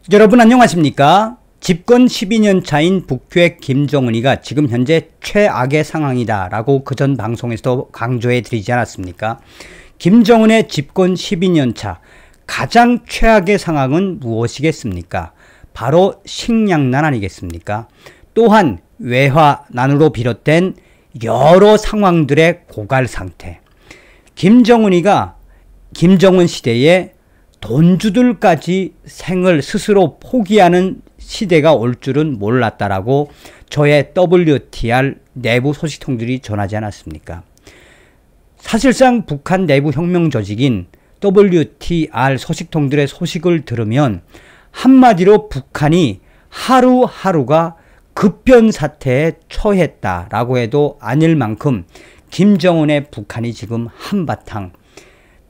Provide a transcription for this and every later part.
여러분 안녕하십니까? 집권 12년 차인 북괴 김정은이가 지금 현재 최악의 상황이다 라고 그전 방송에서도 강조해 드리지 않았습니까? 김정은의 집권 12년 차 가장 최악의 상황은 무엇이겠습니까? 바로 식량난 아니겠습니까? 또한 외화난으로 비롯된 여러 상황들의 고갈 상태. 김정은이가 김정은 시대에 돈주들까지 생을 스스로 포기하는 시대가 올 줄은 몰랐다라고 저의 WTR 내부 소식통들이 전하지 않았습니까? 사실상 북한 내부 혁명 조직인 WTR 소식통들의 소식을 들으면 한마디로 북한이 하루하루가 급변 사태에 처했다라고 해도 아닐 만큼 김정은의 북한이 지금 한바탕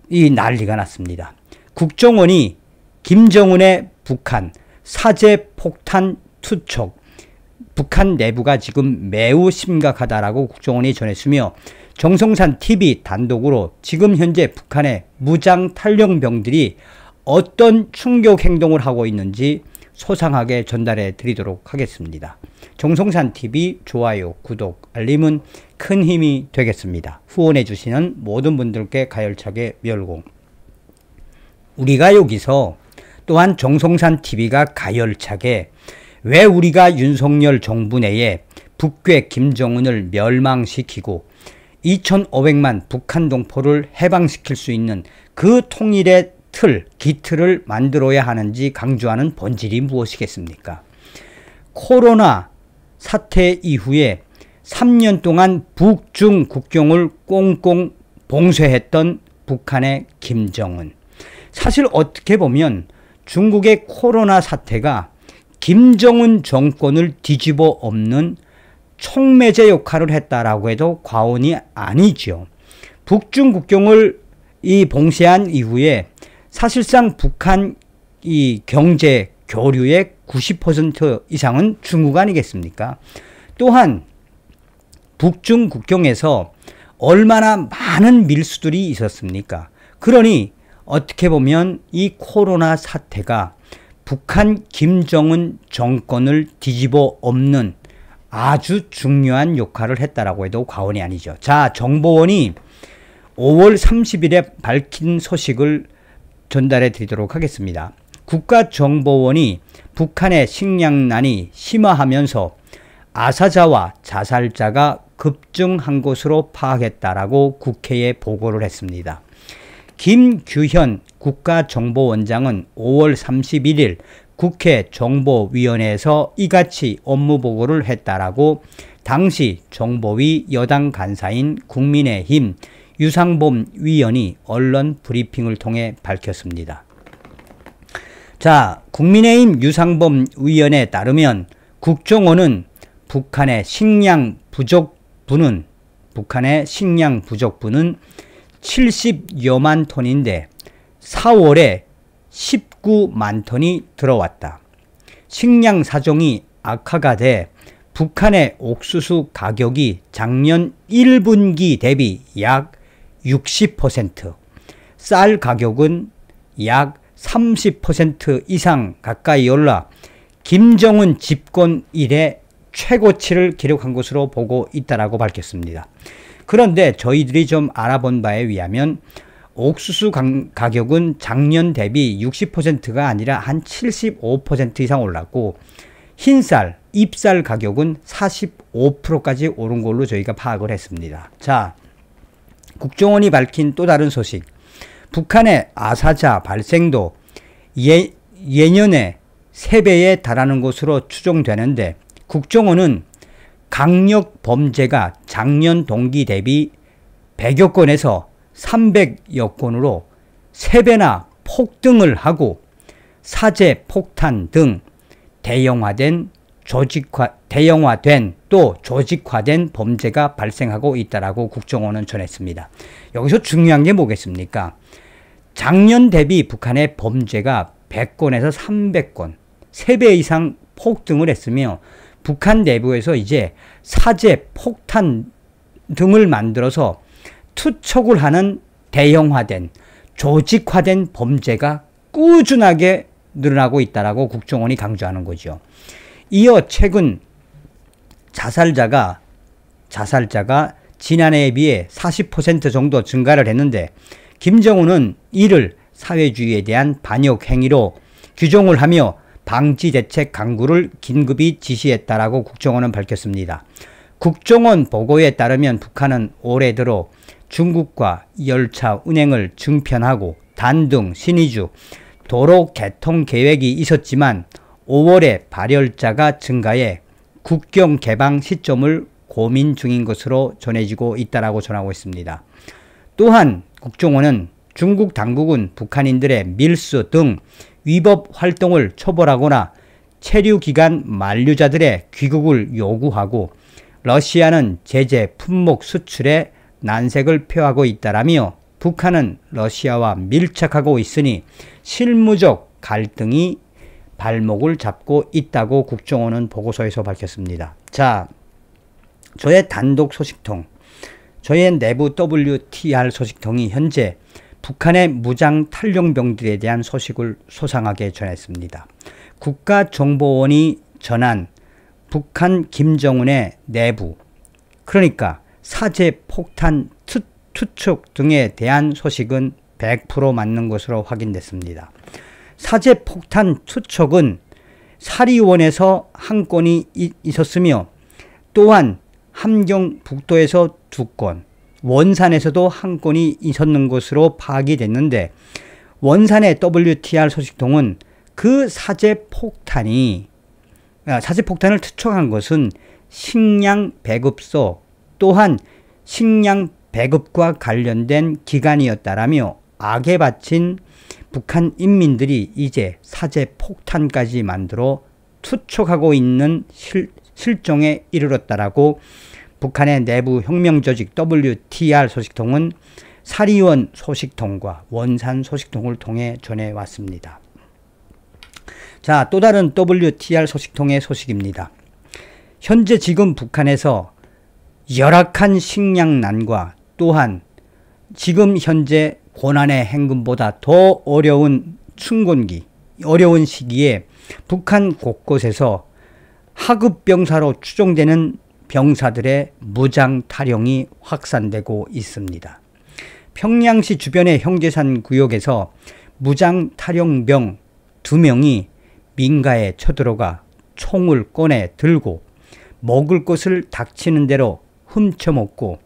이 난리가 났습니다. 국정원이 김정은의 북한 사제 폭탄 투척 북한 내부가 지금 매우 심각하다라고 국정원이 전했으며 정성산 TV 단독으로 지금 현재 북한의 무장 탈영병들이 어떤 충격 행동을 하고 있는지 소상하게 전달해 드리도록 하겠습니다. 정성산 TV 좋아요, 구독, 알림은 큰 힘이 되겠습니다. 후원해 주시는 모든 분들께 가열차게 멸공. 우리가 여기서 또한 정성산 TV가 가열차게 왜 우리가 윤석열 정부 내에 북괴 김정은을 멸망시키고 2,500만 북한 동포를 해방시킬 수 있는 그 통일의 기틀을 만들어야 하는지 강조하는 본질이 무엇이겠습니까? 코로나 사태 이후에 3년 동안 북중 국경을 꽁꽁 봉쇄했던 북한의 김정은. 사실 어떻게 보면 중국의 코로나 사태가 김정은 정권을 뒤집어 엎는 촉매제 역할을 했다라고 해도 과언이 아니죠. 북중 국경을 봉쇄한 이후에 사실상 북한 이 경제 교류의 90% 이상은 중국 아니겠습니까? 또한 북중 국경에서 얼마나 많은 밀수들이 있었습니까? 그러니 어떻게 보면 이 코로나 사태가 북한 김정은 정권을 뒤집어 엎는 아주 중요한 역할을 했다라고 해도 과언이 아니죠. 자, 정보원이 5월 30일에 밝힌 소식을 전달해 드리도록 하겠습니다. 국가정보원이 북한의 식량난이 심화하면서 아사자와 자살자가 급증한 것으로 파악했다라고 국회에 보고를 했습니다. 김규현 국가정보원장은 5월 31일 국회 정보위원회에서 이같이 업무보고를 했다라고 당시 정보위 여당 간사인 국민의힘 유상범 위원이 언론 브리핑을 통해 밝혔습니다. 자, 국민의힘 유상범 위원에 따르면 국정원은 북한의 식량 부족분은 70여만 톤인데 4월에 19만 톤이 들어왔다. 식량 사정이 악화가 돼 북한의 옥수수 가격이 작년 1분기 대비 약 60%, 쌀 가격은 약 30% 이상 가까이 올라 김정은 집권 이래 최고치를 기록한 것으로 보고 있다라고 밝혔습니다. 그런데 저희들이 좀 알아본 바에 의하면 옥수수 가격은 작년 대비 60%가 아니라 한 75% 이상 올랐고 흰쌀, 잎쌀 가격은 45%까지 오른 걸로 저희가 파악을 했습니다. 자, 국정원이 밝힌 또 다른 소식. 북한의 아사자 발생도 예년에 3배에 달하는 것으로 추정되는데 국정원은 강력 범죄가 작년 동기 대비 100여 건에서 300여 건으로 3배나 폭등을 하고 사제 폭탄 등 대형화된 또 조직화된 범죄가 발생하고 있다라고 국정원은 전했습니다. 여기서 중요한 게 뭐겠습니까? 작년 대비 북한의 범죄가 100건에서 300건, 3배 이상 폭등을 했으며 북한 내부에서 이제 사제 폭탄 등을 만들어서 투척을 하는 대형화된 조직화된 범죄가 꾸준하게 늘어나고 있다라고 국정원이 강조하는 거죠. 이어 최근 자살자가 지난해에 비해 40% 정도 증가를 했는데 김정은은 이를 사회주의에 대한 반역 행위로 규정을 하며 방지 대책 강구를 긴급히 지시했다라고 국정원은 밝혔습니다. 국정원 보고에 따르면 북한은 올해 들어 중국과 열차 운행을 중편하고 단둥, 신의주, 도로 개통 계획이 있었지만 5월에 발열자가 증가해 국경 개방 시점을 고민 중인 것으로 전해지고 있다라고 전하고 있습니다. 또한 국정원은 중국 당국은 북한인들의 밀수 등 위법 활동을 처벌하거나 체류기간 만료자들의 귀국을 요구하고 러시아는 제재 품목 수출에 난색을 표하고 있다라며 북한은 러시아와 밀착하고 있으니 실무적 갈등이 발목을 잡고 있다고 국정원은 보고서에서 밝혔습니다. 자, 저의 단독 소식통, 저의 내부 WTR 소식통이 현재 북한의 무장 탈영병들에 대한 소식을 소상하게 전했습니다. 국가정보원이 전한 북한 김정은의 내부, 그러니까 사제 폭탄 투척 등에 대한 소식은 100% 맞는 것으로 확인됐습니다. 사제 폭탄 투척은 사리원에서 한 건이 있었으며 또한 함경북도에서 2건, 원산에서도 한 건이 있었는 것으로 파악이 됐는데 원산의 WTR 소식통은 그 사제 폭탄을 투척한 것은 식량 배급소 또한 식량 배급과 관련된 기관이었다라며 악에 바친 북한 인민들이 이제 사제 폭탄까지 만들어 투척하고 있는 실정에 이르렀다라고 북한의 내부 혁명조직 WTR 소식통은 사리원 소식통과 원산 소식통을 통해 전해왔습니다. 자, 또 다른 WTR 소식통의 소식입니다. 현재 지금 북한에서 열악한 식량난과 또한 지금 현재 고난의 행군보다 더 어려운 춘곤기, 어려운 시기에 북한 곳곳에서 하급병사로 추정되는 병사들의 무장 탈영이 확산되고 있습니다. 평양시 주변의 형제산 구역에서 무장 탈영병 2명이 민가에 쳐들어가 총을 꺼내 들고 먹을 것을 닥치는 대로 훔쳐먹고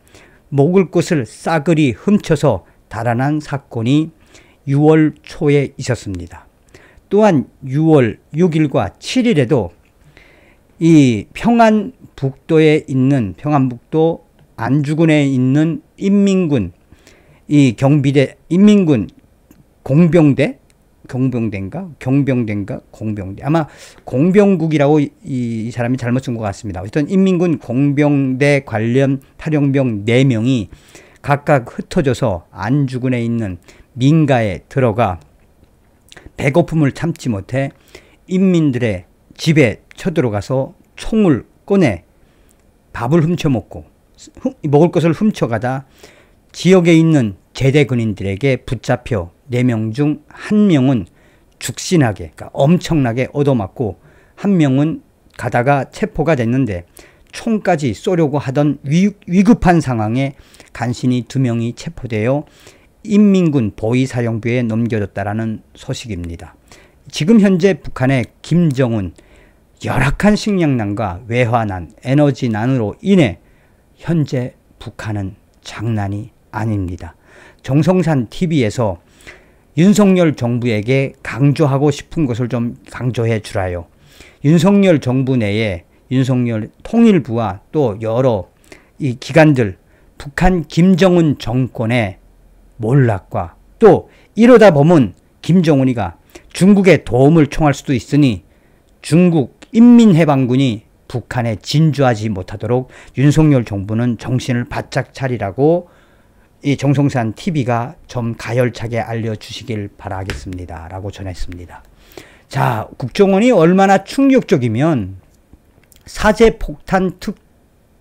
먹을 것을 싸그리 훔쳐서 달아난 사건이 6월 초에 있었습니다. 또한 6월 6일과 7일에도 이 평안북도에 있는 평안북도 안주군에 있는 인민군 이 경비대 인민군 경병대인가 공병대 아마 공병국이라고 이 사람이 잘못 쓴 것 같습니다. 어쨌든 인민군 공병대 관련 탈영병 4명이 각각 흩어져서 안주군에 있는 민가에 들어가 배고픔을 참지 못해 인민들의 집에 쳐들어가서 총을 꺼내 밥을 훔쳐먹고 먹을 것을 훔쳐가다 지역에 있는 제대 군인들에게 붙잡혀 4명 중 1명은 죽신하게, 그러니까 엄청나게 얻어맞고 1명은 가다가 체포가 됐는데 총까지 쏘려고 하던 위급한 상황에 간신히 2명이 체포되어 인민군 보위사령부에 넘겨졌다라는 소식입니다. 지금 현재 북한의 김정은 열악한 식량난과 외화난, 에너지난으로 인해 현재 북한은 장난이 아닙니다. 정성산 TV에서 윤석열 정부에게 강조하고 싶은 것을 좀 강조해 주라요. 윤석열 정부 내에 윤석열 통일부와 또 여러 이 기관들 북한 김정은 정권의 몰락과 또 이러다 보면 김정은이가 중국의 도움을 청할 수도 있으니 중국 인민해방군이 북한에 진주하지 못하도록 윤석열 정부는 정신을 바짝 차리라고 이 정성산 TV가 좀 가열차게 알려주시길 바라겠습니다. 라고 전했습니다. 자, 국정원이 얼마나 충격적이면 사제 폭탄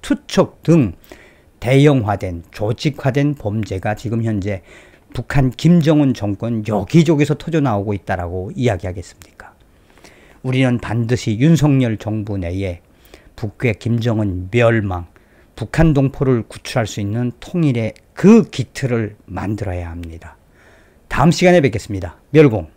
투척 등 대형화된 조직화된 범죄가 지금 현재 북한 김정은 정권 여기저기서 터져나오고 있다라고 이야기하겠습니까? 우리는 반드시 윤석열 정부 내에 북괴 김정은 멸망, 북한 동포를 구출할 수 있는 통일의 그 기틀을 만들어야 합니다. 다음 시간에 뵙겠습니다. 멸공.